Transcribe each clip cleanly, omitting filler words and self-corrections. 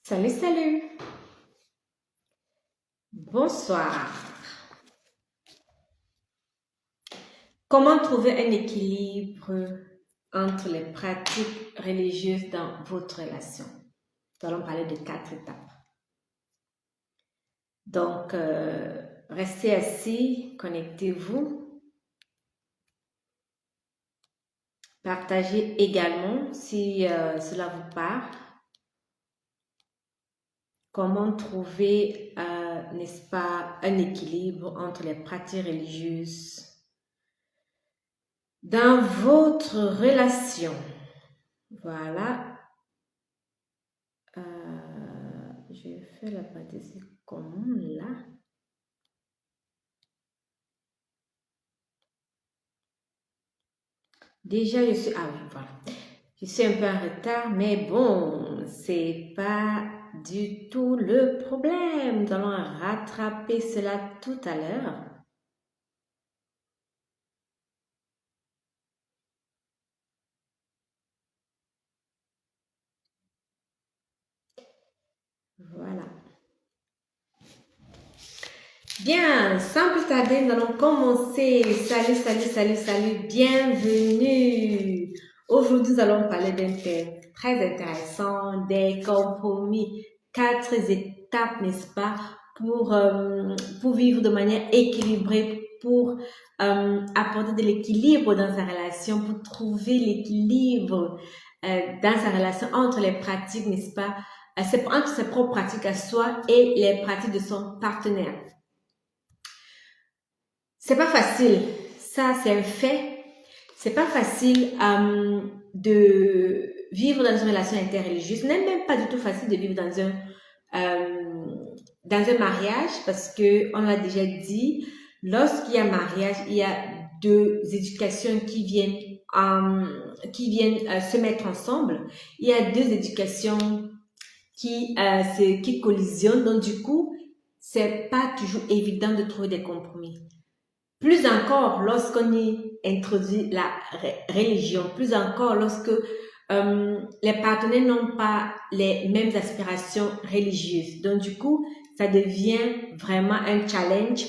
Salut, salut. Bonsoir. Comment trouver un équilibre entre les pratiques religieuses dans votre relation? Nous allons parler de 4 étapes. Donc, restez assis, connectez-vous. Partagez également si cela vous parle. Comment trouver, n'est-ce pas, un équilibre entre les pratiques religieuses dans votre relation? Voilà. Je vais faire la partie commune là. Déjà, je suis... Ah oui, voilà. Je suis un peu en retard, mais bon, c'est pas du tout le problème. Nous allons rattraper cela tout à l'heure. Voilà. Bien, sans plus tarder, nous allons commencer. Salut, salut, salut, salut, bienvenue. Aujourd'hui, nous allons parler d'un thème très intéressant, des compromis. 4 étapes, n'est-ce pas, pour vivre de manière équilibrée, pour apporter de l'équilibre dans sa relation, pour trouver l'équilibre dans sa relation entre les pratiques, n'est-ce pas, entre ses propres pratiques à soi et les pratiques de son partenaire. C'est pas facile, ça c'est un fait. C'est pas facile de vivre dans une relation interreligieuse. Ce n'est même pas du tout facile de vivre dans un mariage parce que on l'a déjà dit. Lorsqu'il y a mariage, il y a 2 éducations qui viennent se mettre ensemble. Il y a 2 éducations qui collisionnent. Donc du coup, c'est pas toujours évident de trouver des compromis. Plus encore lorsqu'on y introduit la religion, plus encore lorsque les partenaires n'ont pas les mêmes aspirations religieuses. Donc du coup, ça devient vraiment un challenge.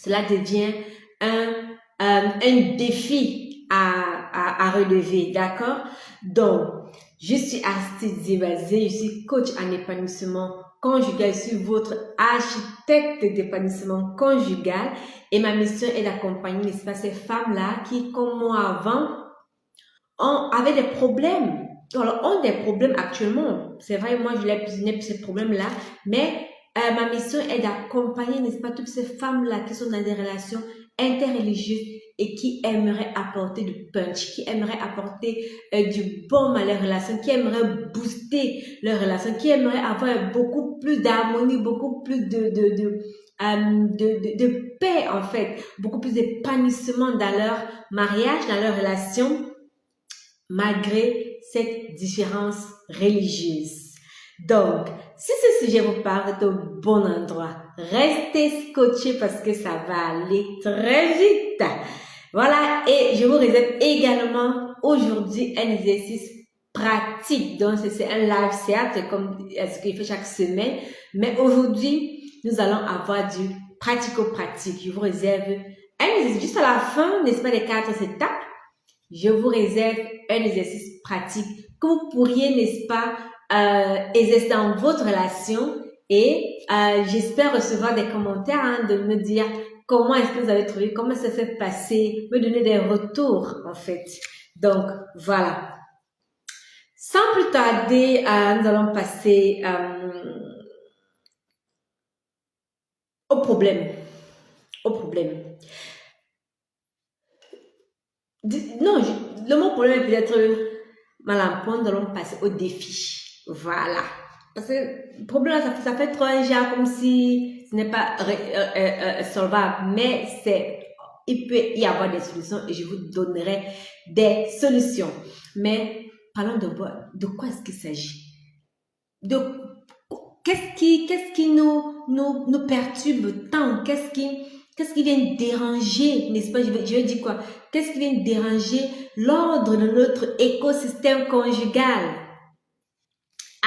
Cela devient un défi à relever, d'accord? Donc, je suis Aristide Zébazé, je suis coach en épanouissement conjugal, je suis votre architecte d'épanouissement conjugal et ma mission est d'accompagner, n'est-ce pas, ces femmes-là qui, comme moi avant, avaient des problèmes. Alors, ont des problèmes actuellement. C'est vrai, moi, je n'ai plus ces problèmes-là, mais ma mission est d'accompagner, n'est-ce pas, toutes ces femmes-là qui sont dans des relations interreligieuses et qui aimeraient apporter du punch, qui aimeraient apporter du baume à leurs relations, qui aimeraient booster leurs relations, qui aimeraient avoir beaucoup plus d'harmonie, beaucoup plus de paix en fait, beaucoup plus d'épanouissement dans leur mariage, dans leur relation, malgré cette différence religieuse. Donc, si ce sujet vous parle, c'est au bon endroit. Restez scotchés parce que ça va aller très vite. Voilà, et je vous réserve également aujourd'hui un exercice pratique. Donc, c'est un live théâtre comme ce que je fais chaque semaine. Mais aujourd'hui, nous allons avoir du pratico-pratique. Je vous réserve un exercice juste à la fin, n'est-ce pas, des 4 étapes. Je vous réserve un exercice pratique que vous pourriez, n'est-ce pas, exercer dans votre relation et j'espère recevoir des commentaires, de me dire comment est-ce que vous avez trouvé, comment ça s'est passé, me donner des retours en fait. Donc voilà. Sans plus tarder, nous allons passer au problème. Au problème. Non, le mot problème est peut-être mal à prendre, nous allons passer au défi. Voilà. Parce que le problème, ça fait trop un genre comme si ce n'est pas solvable, mais il peut y avoir des solutions et je vous donnerai des solutions. Mais parlons de quoi est-ce qu'il s'agit? Qu'est-ce qui nous perturbe tant? Qu'est-ce qui vient déranger, n'est-ce pas? Je vais dire quoi? Qu'est-ce qui vient déranger l'ordre de notre écosystème conjugal?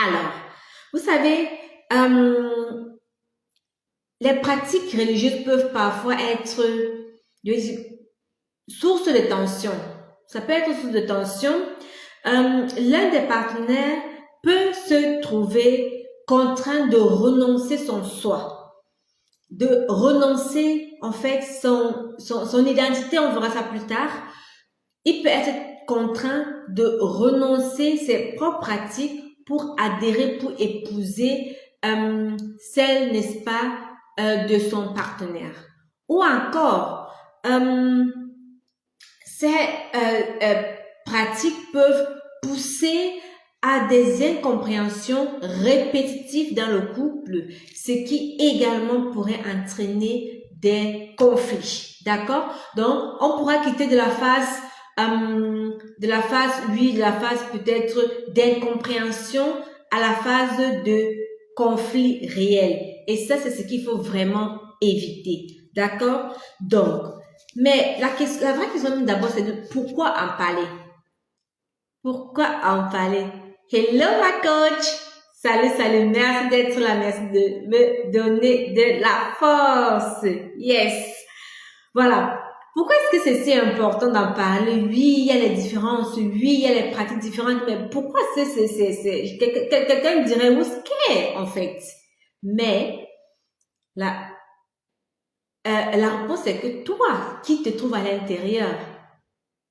Alors, Vous savez, euh, les pratiques religieuses peuvent parfois être, je veux dire, source de tension. Ça peut être source de tension. L'un des partenaires peut se trouver contraint de renoncer son soi, de renoncer en fait son identité, on verra ça plus tard. Il peut être contraint de renoncer ses propres pratiques pour adhérer, pour épouser celle, n'est-ce pas, de son partenaire. Ou encore, ces pratiques peuvent pousser à des incompréhensions répétitives dans le couple, ce qui également pourrait entraîner des conflits. D'accord? Donc, on pourra quitter de la phase peut-être d'incompréhension à la phase de conflit réel. Et ça, c'est ce qu'il faut vraiment éviter. D'accord? Donc, mais la vraie question d'abord, c'est de pourquoi en parler? Pourquoi en parler? Hello ma coach! Salut, salut, merci d'être là, merci de me donner de la force. Yes! Voilà. Pourquoi est-ce que c'est si important d'en parler? Oui, il y a les différences, oui, il y a les pratiques différentes, mais pourquoi quelqu'un dirait où est en fait? Mais la réponse est que toi, qui te trouves à l'intérieur,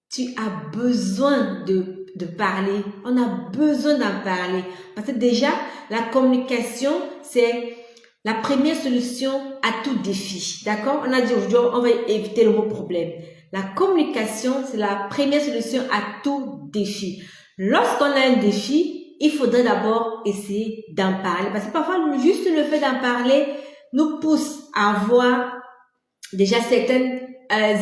tu as besoin de parler. On a besoin d'en parler. Parce que déjà, la communication, c'est la première solution à tout défi. D'accord? On a dit aujourd'hui, on va éviter le mot problème. La communication, c'est la première solution à tout défi. Lorsqu'on a un défi, il faudrait d'abord essayer d'en parler. Parce que parfois, juste le fait d'en parler nous pousse à avoir déjà certains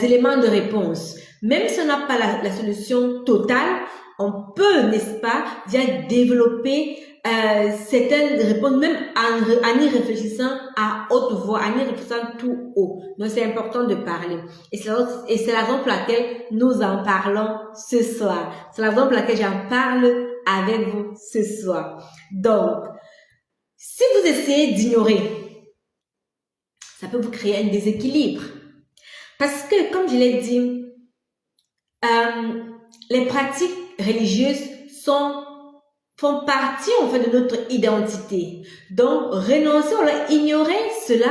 éléments de réponse. Même si on n'a pas la solution totale, on peut, n'est-ce pas, déjà développer certaines réponses, même en y réfléchissant à haute voix, en y réfléchissant tout haut. Donc, c'est important de parler. Et c'est la raison pour laquelle nous en parlons ce soir. C'est la raison pour laquelle j'en parle avec vous ce soir. Donc, si vous essayez d'ignorer, ça peut vous créer un déséquilibre. Parce que, comme je l'ai dit, les pratiques religieuses font partie en fait de notre identité. Donc, renoncer ou ignorer cela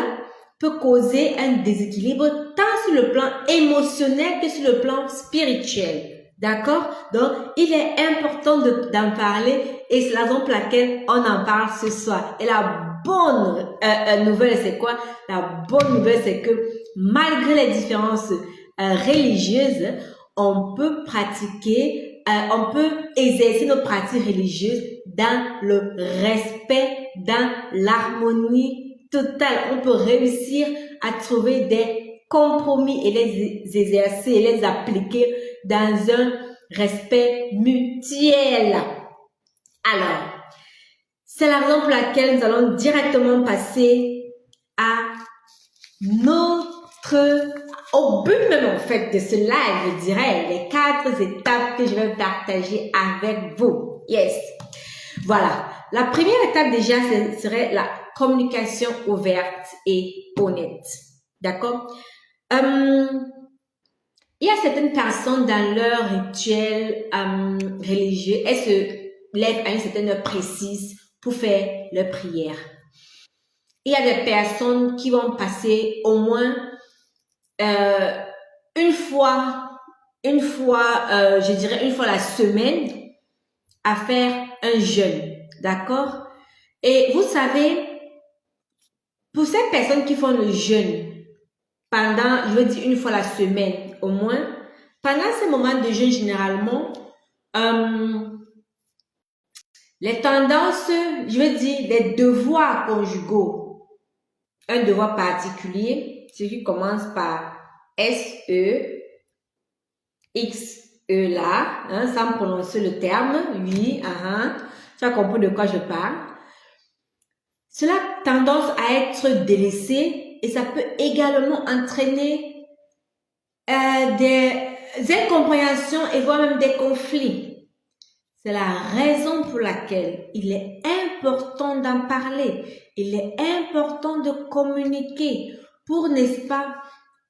peut causer un déséquilibre tant sur le plan émotionnel que sur le plan spirituel. D'accord? Donc, il est important d'en parler et c'est la raison pour laquelle on en parle ce soir. Et la bonne nouvelle, c'est quoi? La bonne nouvelle, c'est que malgré les différences religieuses, on peut pratiquer, on peut exercer nos pratiques religieuses dans le respect, dans l'harmonie totale. On peut réussir à trouver des compromis et les exercer et les appliquer dans un respect mutuel. Alors, c'est la raison pour laquelle nous allons directement passer au but même en fait de ce live, je dirais, les 4 étapes que je vais partager avec vous. Yes. Voilà. La première étape déjà, serait la communication ouverte et honnête. D'accord? Il y a certaines personnes dans leur rituel religieux, elles se lèvent à une certaine heure précise pour faire leur prière. Il y a des personnes qui vont passer au moins une fois, je dirais une fois la semaine à faire un jeûne, d'accord? Et vous savez, pour ces personnes qui font le jeûne pendant, je veux dire une fois la semaine au moins, pendant ces moments de jeûne généralement, les tendances, je veux dire les devoirs conjugaux, un devoir particulier, ce qui commence par S-E, X-E là, hein, sans prononcer le terme, oui, tu as compris de quoi je parle. Cela a tendance à être délaissé et ça peut également entraîner des incompréhensions et voire même des conflits. C'est la raison pour laquelle il est important d'en parler. Il est important de communiquer pour, n'est-ce pas,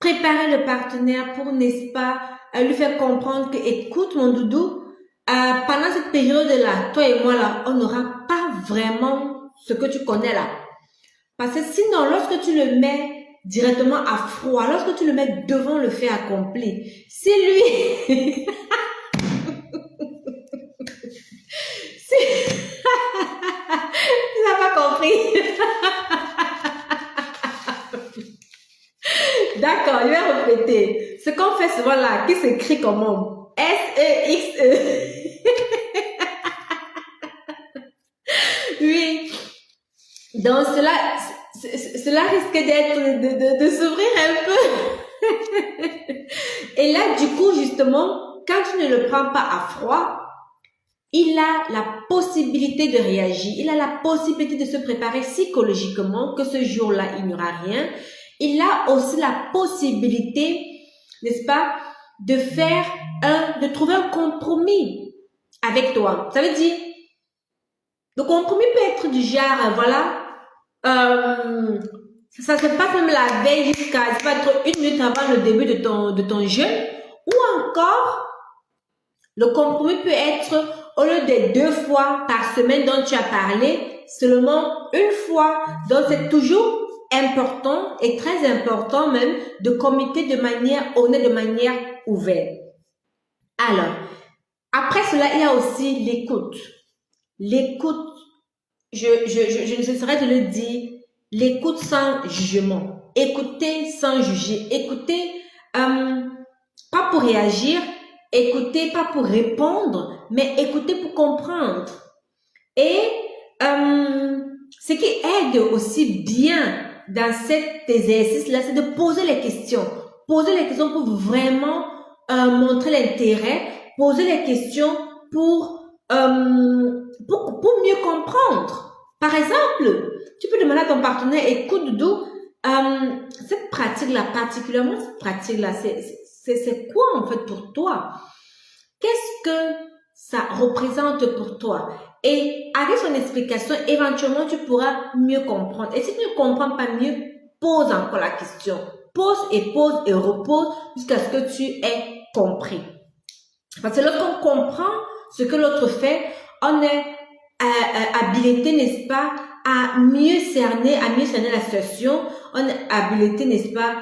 préparer le partenaire, pour, n'est-ce pas, lui faire comprendre que, écoute, mon doudou, pendant cette période-là, toi et moi, là, on n'aura pas vraiment ce que tu connais là. Parce que sinon, lorsque tu le mets directement à froid, lorsque tu le mets devant le fait accompli, si lui... Tu n'as pas compris. D'accord, je vais répéter. Ce qu'on fait souvent là, qui s'écrit comment? S-E-X-E. Oui. Donc cela risque d'être, de s'ouvrir un peu. Et là, du coup, justement, quand tu ne le prends pas à froid, il a la possibilité de réagir, il a la possibilité de se préparer psychologiquement que ce jour-là, il n'y aura rien. Il a aussi la possibilité, n'est-ce pas, de trouver un compromis avec toi. Ça veut dire, le compromis peut être du genre, voilà, ça se passe même la veille jusqu'à, ça va être 1 minute avant le début de ton jeûne, ou encore, le compromis peut être, au lieu de 2 fois par semaine dont tu as parlé, seulement 1 fois. Donc, c'est toujours important et très important même de communiquer de manière honnête, de manière ouverte. Alors, après cela, il y a aussi l'écoute. L'écoute, je ne cesserai de le dire, l'écoute sans jugement. Écouter sans juger. Écouter, pas pour réagir, écouter pas pour répondre, mais écouter pour comprendre. Et ce qui aide aussi bien dans cet exercice-là, c'est de poser les questions. Poser les questions pour vraiment montrer l'intérêt. Poser les questions pour mieux comprendre. Par exemple, tu peux demander à ton partenaire, écoute, Doudou, cette pratique-là, particulièrement cette pratique-là, c'est quoi en fait pour toi? Qu'est-ce que ça représente pour toi? Et avec son explication, éventuellement, tu pourras mieux comprendre. Et si tu ne comprends pas mieux, pose encore la question. Pose et repose jusqu'à ce que tu aies compris. Parce que lorsqu'on comprend ce que l'autre fait, on est habilité, n'est-ce pas, à mieux cerner la situation. On est habilité, n'est-ce pas,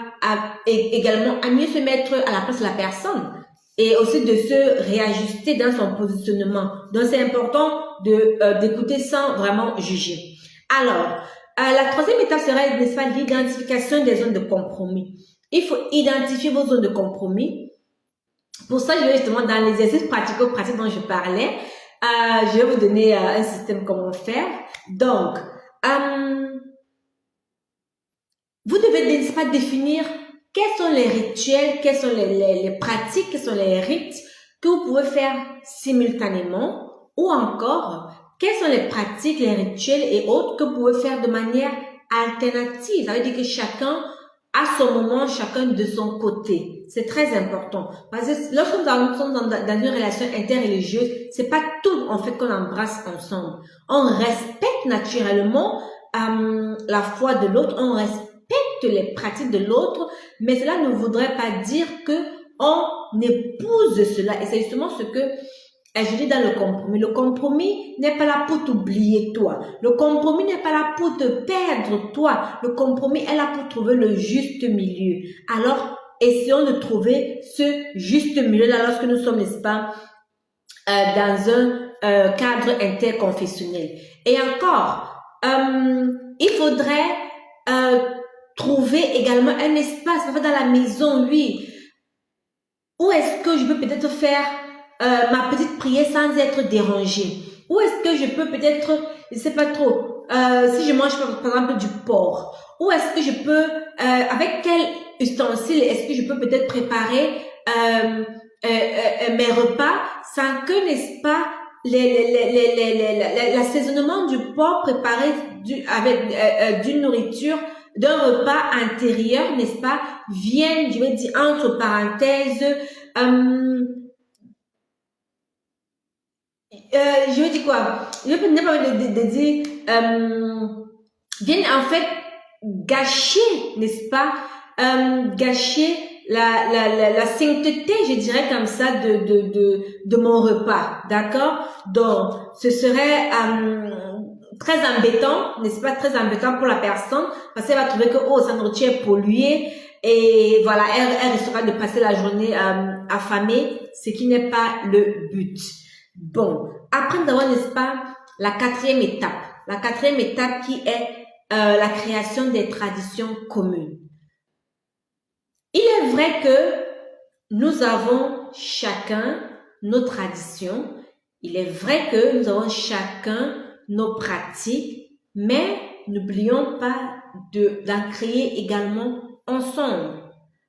également à mieux se mettre à la place de la personne. Et aussi de se réajuster dans son positionnement. Donc, c'est important d'écouter sans vraiment juger. Alors, la troisième étape serait, n'est-ce pas, l'identification des zones de compromis. Il faut identifier vos zones de compromis. Pour ça, je vais justement dans l'exercice pratico-pratique dont je parlais, je vais vous donner un système comment faire. Donc, vous devez, n'est-ce pas, définir quels sont les rituels, quelles sont les pratiques, quels sont les rites que vous pouvez faire simultanément, ou encore, quelles sont les pratiques, les rituels et autres que vous pouvez faire de manière alternative. Ça veut dire que chacun a son moment, chacun de son côté. C'est très important. Parce que lorsque nous sommes dans une relation interreligieuse, c'est pas tout, en fait, qu'on embrasse ensemble. On respecte naturellement la foi de l'autre, on respecte les pratiques de l'autre, mais cela ne voudrait pas dire que on épouse cela. Et c'est justement ce que je dis dans le compromis. Le compromis n'est pas là pour t'oublier toi. Le compromis n'est pas là pour te perdre toi. Le compromis est là pour trouver le juste milieu. Alors, essayons de trouver ce juste milieu-là lorsque nous sommes, n'est-ce pas, dans un cadre interconfessionnel. Et encore, il faudrait trouver également un espace, en fait, dans la maison, oui. Où est-ce que je peux peut-être faire ma petite prière sans être dérangée? Où est-ce que je peux peut-être, je sais pas trop, si je mange par exemple du porc, où est-ce que je peux, avec quel ustensile est-ce que je peux peut-être préparer mes repas sans que, n'est-ce pas, l'assaisonnement du porc préparé avec d'une nourriture, d'un repas intérieur, n'est-ce pas, vienne, je vais dire, entre parenthèses, je dis quoi? Je n'ai pas envie de dire, viennent en fait gâcher, n'est-ce pas, gâcher la sainteté, je dirais comme ça, de mon repas, d'accord? Donc, ce serait très embêtant, n'est-ce pas, très embêtant pour la personne, parce qu'elle va trouver que, oh, sa nourriture est polluée, et voilà, elle risquera de passer la journée affamée, ce qui n'est pas le but. Bon, après nous avons, n'est-ce pas, la quatrième étape. La quatrième étape qui est la création des traditions communes. Il est vrai que nous avons chacun nos traditions. Il est vrai que nous avons chacun nos pratiques, mais n'oublions pas d'en créer également ensemble.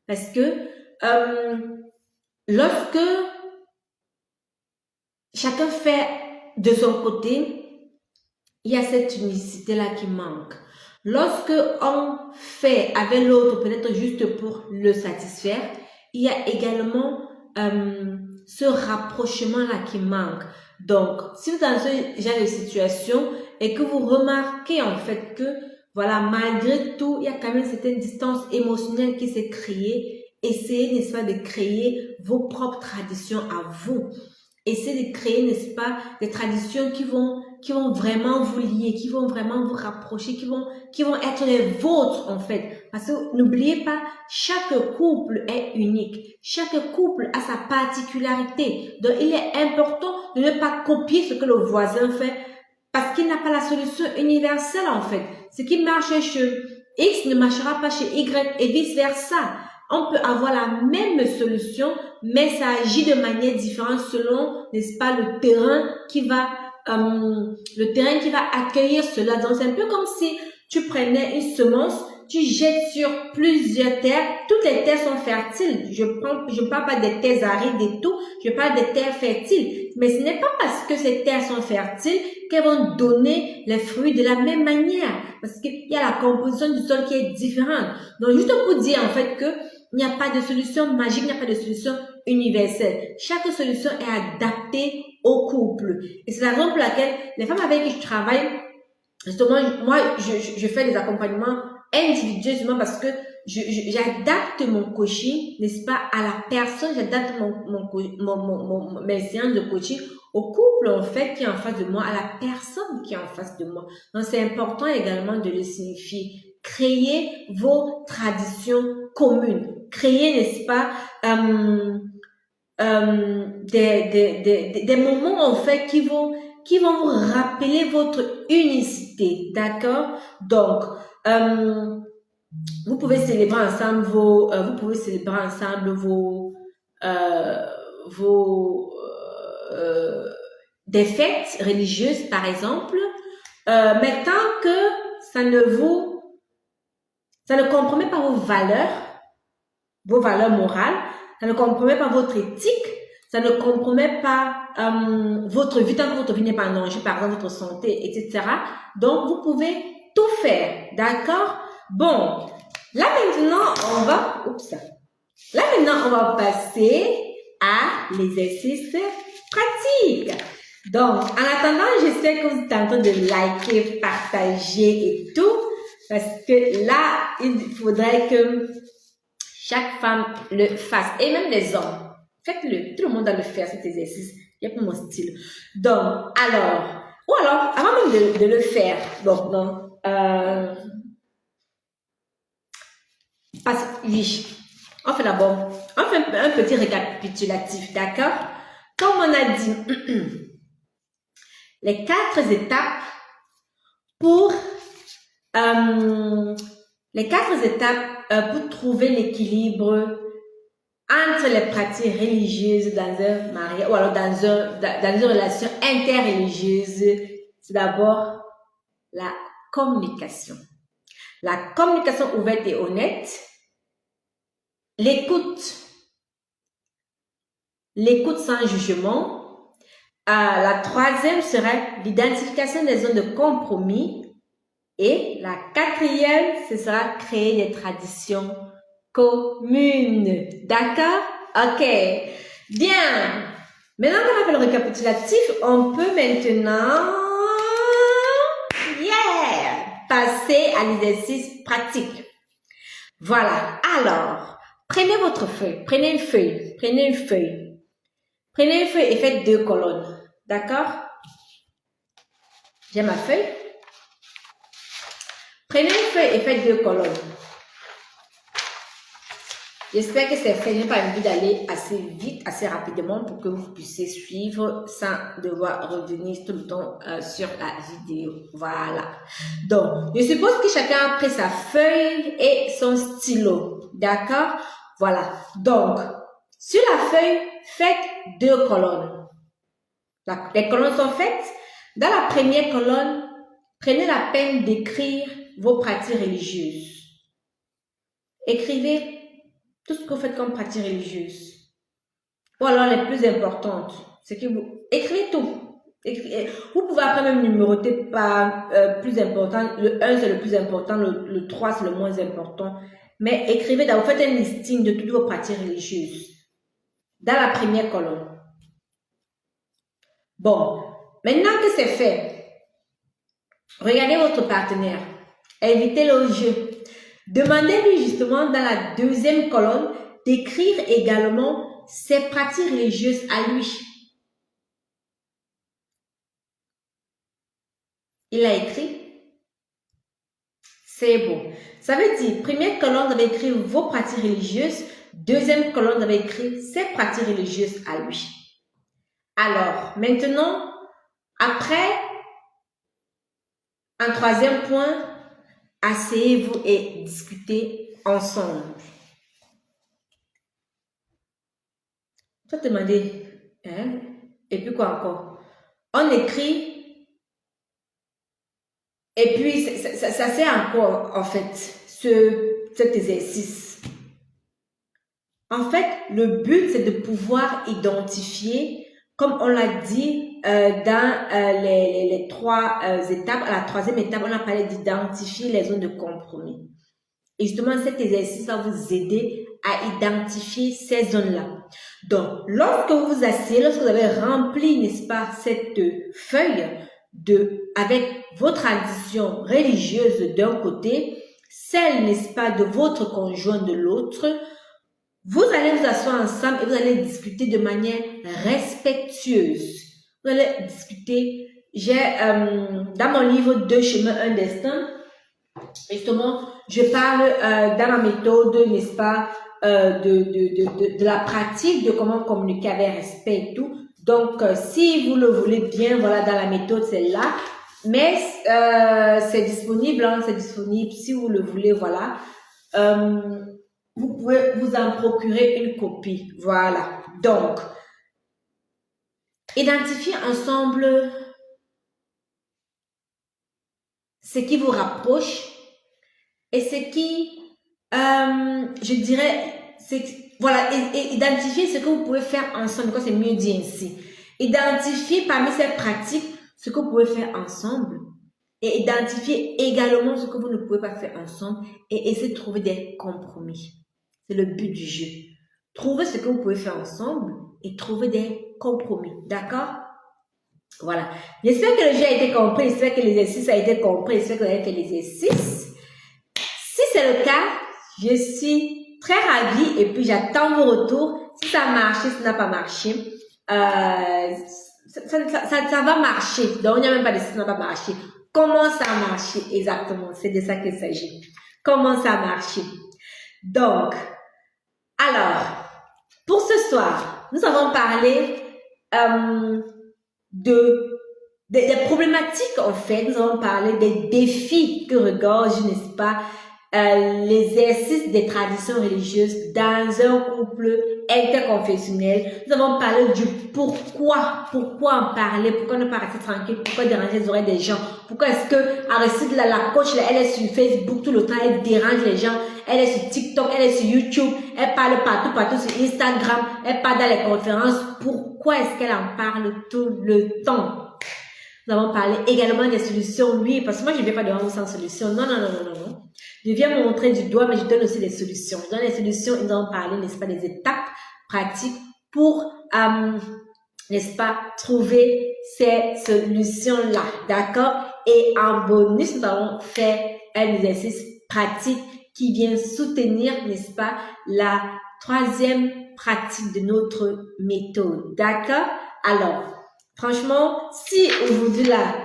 Parce que lorsque chacun fait de son côté, il y a cette unicité-là qui manque. Lorsque on fait avec l'autre, peut-être juste pour le satisfaire, il y a également ce rapprochement-là qui manque. Donc, si vous êtes dans ce genre de situation et que vous remarquez en fait que, voilà, malgré tout, il y a quand même cette distance émotionnelle qui s'est créée, essayez, n'est-ce pas, de créer vos propres traditions à vous. Essayez de créer, n'est-ce pas, des traditions qui vont vraiment vous lier, qui vont vraiment vous rapprocher, qui vont être les vôtres, en fait. Parce que n'oubliez pas, chaque couple est unique. Chaque couple a sa particularité. Donc, il est important de ne pas copier ce que le voisin fait parce qu'il n'a pas la solution universelle, en fait. Ce qui marche chez X ne marchera pas chez Y et vice versa. On peut avoir la même solution, mais ça agit de manière différente selon, n'est-ce pas, le terrain qui va accueillir cela. Donc, c'est un peu comme si tu prenais une semence, tu jettes sur plusieurs terres. Toutes les terres sont fertiles. Je ne parle pas des terres arides et tout. Je parle des terres fertiles. Mais ce n'est pas parce que ces terres sont fertiles qu'elles vont donner les fruits de la même manière. Parce qu'il y a la composition du sol qui est différente. Donc, juste pour dire, en fait, que il n'y a pas de solution magique, il n'y a pas de solution universelle. Chaque solution est adaptée au couple. Et c'est la raison pour laquelle les femmes avec qui je travaille, justement, moi, je fais des accompagnements individuellement parce que j'adapte mon coaching, n'est-ce pas, à la personne, j'adapte mes séances de coaching au couple, en fait, qui est en face de moi, à la personne qui est en face de moi. Donc, c'est important également de le signifier. Créez vos traditions communes. Créez, n'est-ce pas, des moments, en fait, qui vont vous rappeler votre unicité, d'accord? Donc, vous pouvez célébrer ensemble des fêtes religieuses, par exemple, mais tant que ça ne compromet pas vos valeurs morales, ça ne compromet pas votre éthique, ça ne compromet pas votre vie, tant que votre vie n'est pas en danger, par exemple votre santé, etc. Donc, vous pouvez tout faire, d'accord? Bon, là maintenant, on va passer à l'exercice pratique. Donc, en attendant, j'espère que vous êtes en train de liker, partager et tout, parce que là, il faudrait que chaque femme le fasse, et même les hommes. Faites-le, tout le monde doit le faire, cet exercice. Il y a pas mon style. Donc, avant même de le faire, oui, on fait un petit récapitulatif, d'accord? Comme on a dit, les 4 étapes pour trouver l'équilibre entre les pratiques religieuses dans un mariage ou alors dans une relation interreligieuse. C'est d'abord la communication. La communication ouverte et honnête, l'écoute sans jugement. La 3e serait l'identification des zones de compromis. Et la 4e, ce sera créer des traditions communes. D'accord? Ok. Bien. Maintenant qu'on a fait le récapitulatif, on peut maintenant passer à l'exercice pratique. Voilà. Alors, prenez votre feuille. Prenez une feuille. Prenez une feuille. Prenez une feuille et faites 2 colonnes. D'accord? J'ai ma feuille. Prenez une feuille et faites 2 colonnes. J'espère que c'est fait. Je n'ai pas envie d'aller assez vite, assez rapidement pour que vous puissiez suivre sans devoir revenir tout le temps sur la vidéo. Voilà. Donc, je suppose que chacun a pris sa feuille et son stylo. D'accord? Voilà. Donc, sur la feuille, faites 2 colonnes. Les colonnes sont faites. Dans la première colonne, prenez la peine d'écrire vos pratiques religieuses. Écrivez tout ce que vous faites comme pratique religieuse. Ou alors les plus importantes. C'est que vous écrivez tout. Vous pouvez après même numéroter par plus important. Le 1 c'est le plus important, le 3 c'est le moins important. Mais écrivez d'abord, faites un listing de toutes vos pratiques religieuses. Dans la première colonne. Bon, maintenant que c'est fait, regardez votre partenaire. Invitez-le au jeu. Demandez-lui justement dans la deuxième colonne d'écrire également ses pratiques religieuses à lui. Il a écrit. C'est bon. Ça veut dire, première colonne, vous avez écrit vos pratiques religieuses. Deuxième colonne, vous avez écrit ses pratiques religieuses à lui. Alors, maintenant, après, un troisième point, asseyez-vous et discutez ensemble. Je vais te demander, hein? Et puis quoi encore? On écrit, et puis ça sert à quoi en fait, cet exercice? En fait, le but c'est de pouvoir identifier, comme on l'a dit dans les 3 étapes. À la troisième étape, on a parlé d'identifier les zones de compromis. Et justement, cet exercice va vous aider à identifier ces zones-là. Donc, lorsque vous vous asseyez, lorsque vous avez rempli, n'est-ce pas, cette feuille avec votre tradition religieuse d'un côté, celle, n'est-ce pas, de votre conjoint de l'autre, vous allez vous asseoir ensemble et vous allez discuter de manière respectueuse. Vous allez discuter. J'ai, dans mon livre 2 chemins, un destin, justement, je parle dans ma méthode, n'est-ce pas, de la pratique, de comment communiquer avec respect et tout. Donc, si vous le voulez bien, voilà, dans la méthode, c'est là. Mais c'est disponible, hein, c'est disponible. Si vous le voulez, voilà. Vous pouvez vous en procurer une copie. Voilà. Donc, identifiez ensemble ce qui vous rapproche et ce qui, je dirais, voilà, et identifiez ce que vous pouvez faire ensemble, quand c'est mieux dit ainsi. Identifiez parmi ces pratiques ce que vous pouvez faire ensemble et identifiez également ce que vous ne pouvez pas faire ensemble et essayez de trouver des compromis. C'est le but du jeu. Trouvez ce que vous pouvez faire ensemble et trouvez des compromis. D'accord? Voilà. J'espère que le jeu a été compris. J'espère que l'exercice a été compris. J'espère que vous avez fait l'exercice. Si c'est le cas, je suis très ravie et puis j'attends vos retours. Si ça a marché, si ça n'a pas marché, ça va marcher. Donc, il n'y a même pas de si ça n'a pas marché. Comment ça a marché exactement? C'est de ça qu'il s'agit. Comment ça a marché? Donc, alors, pour ce soir, nous avons parlé des problématiques en fait. Nous avons parlé des défis que regorge, n'est-ce pas, l'exercice des traditions religieuses dans un couple interconfessionnel. Nous avons parlé du pourquoi en parler, pourquoi ne pas rester tranquille, pourquoi déranger les oreilles des gens, pourquoi est-ce que Aristide, la coach, elle est sur Facebook tout le temps, elle dérange les gens, elle est sur TikTok, elle est sur YouTube, elle parle partout sur Instagram, elle parle dans les conférences, pourquoi est-ce qu'elle en parle tout le temps? Nous avons parlé également des solutions, oui, parce que moi je ne viens pas devant vous sans solution, non. Je viens montrer du doigt, mais je donne aussi des solutions. Je donne les solutions et nous allons parler, n'est-ce pas, des étapes pratiques pour n'est-ce pas, trouver ces solutions-là, d'accord? Et en bonus, nous allons faire un exercice pratique qui vient soutenir, n'est-ce pas, la troisième pratique de notre méthode, d'accord? Alors, franchement, si aujourd'hui là,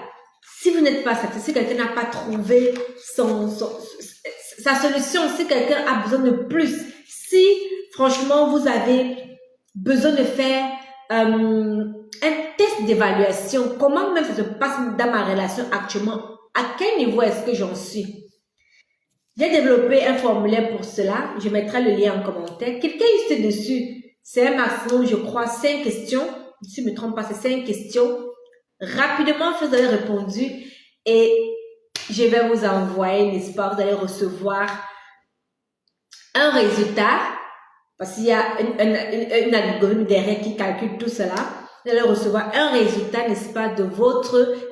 si vous n'êtes pas satisfait, si quelqu'un n'a pas trouvé sa solution, si quelqu'un a besoin de plus, si franchement vous avez besoin de faire un test d'évaluation, comment même ça se passe dans ma relation actuellement, à quel niveau est-ce que j'en suis? J'ai développé un formulaire pour cela, je mettrai le lien en commentaire. Quelqu'un juste dessus, c'est un maximum, je crois, 5 questions. Si je ne me trompe pas, c'est 5 questions. Rapidement, vous avez répondu et je vais vous envoyer, n'est-ce pas, vous allez recevoir un résultat parce qu'il y a un algorithme derrière qui calcule tout cela. Vous allez recevoir un résultat, n'est-ce pas,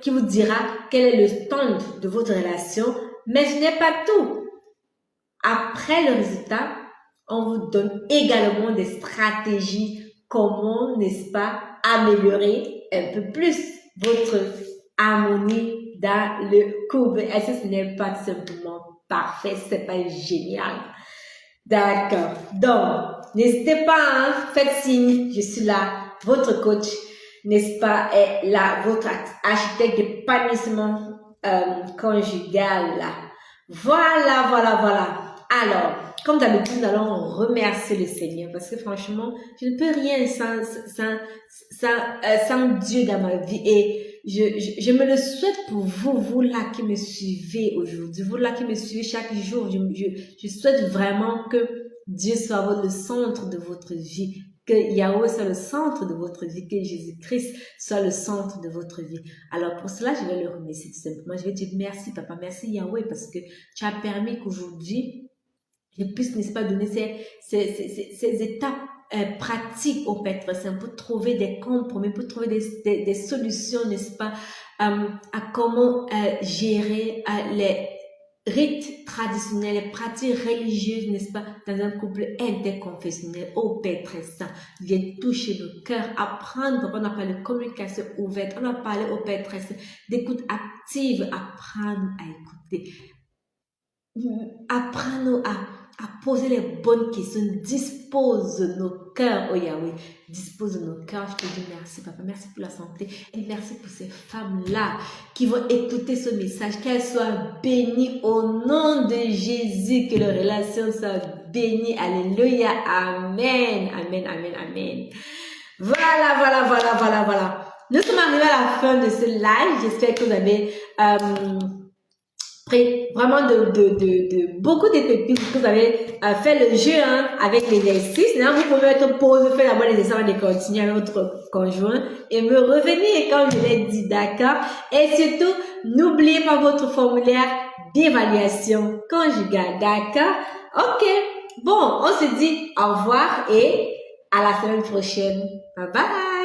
qui vous dira quel est le stand de votre relation. Mais ce n'est pas tout. Après le résultat, on vous donne également des stratégies, comment, n'est-ce pas, améliorer un peu plus votre harmonie dans le couple. Est-ce que ce n'est pas simplement parfait, c'est pas génial? D'accord. Donc, n'hésitez pas, hein, faites signe, je suis là, votre coach, n'est-ce pas, est là, votre architecte d'épanouissement conjugal. Voilà. Alors, comme d'habitude, nous allons remercier le Seigneur parce que franchement, je ne peux rien sans Dieu dans ma vie et je me le souhaite pour vous, vous là qui me suivez aujourd'hui, vous là qui me suivez chaque jour. Je souhaite vraiment que Dieu soit le centre de votre vie, que Yahweh soit le centre de votre vie, que Jésus-Christ soit le centre de votre vie. Alors pour cela, je vais le remercier tout simplement. Je vais dire merci Papa, merci Yahweh parce que tu as permis qu'aujourd'hui, je puisse, n'est-ce pas, donner ces étapes pratiques au Père Saint pour trouver des compromis, pour trouver des solutions, n'est-ce pas, à comment gérer les rites traditionnels, les pratiques religieuses, n'est-ce pas, dans un couple interconfessionnel. Au Père très saint, viens toucher nos cœurs, apprendre, on a parlé de communication ouverte, on a parlé au Père très saint d'écoute active, apprendre à écouter, apprends-nous à poser les bonnes questions, dispose nos cœurs, oh Yahweh, dispose nos cœurs. Je te dis merci Papa, merci pour la santé et merci pour ces femmes-là qui vont écouter ce message, qu'elles soient bénies au nom de Jésus, que leur relation soit bénie, alléluia, amen, voilà. Nous sommes arrivés à la fin de ce live, j'espère que vous avez vraiment beaucoup de pépites, que vous avez fait le jeu avec l'exercice. Là, vous pouvez mettre pause, faire d'abord l'exercice avant de continuer avec votre conjoint et me revenir quand je l'ai dit, d'accord? Et surtout, n'oubliez pas votre formulaire d'évaluation conjugale, d'accord? Ok, bon, on se dit au revoir et à la semaine prochaine. Bye bye!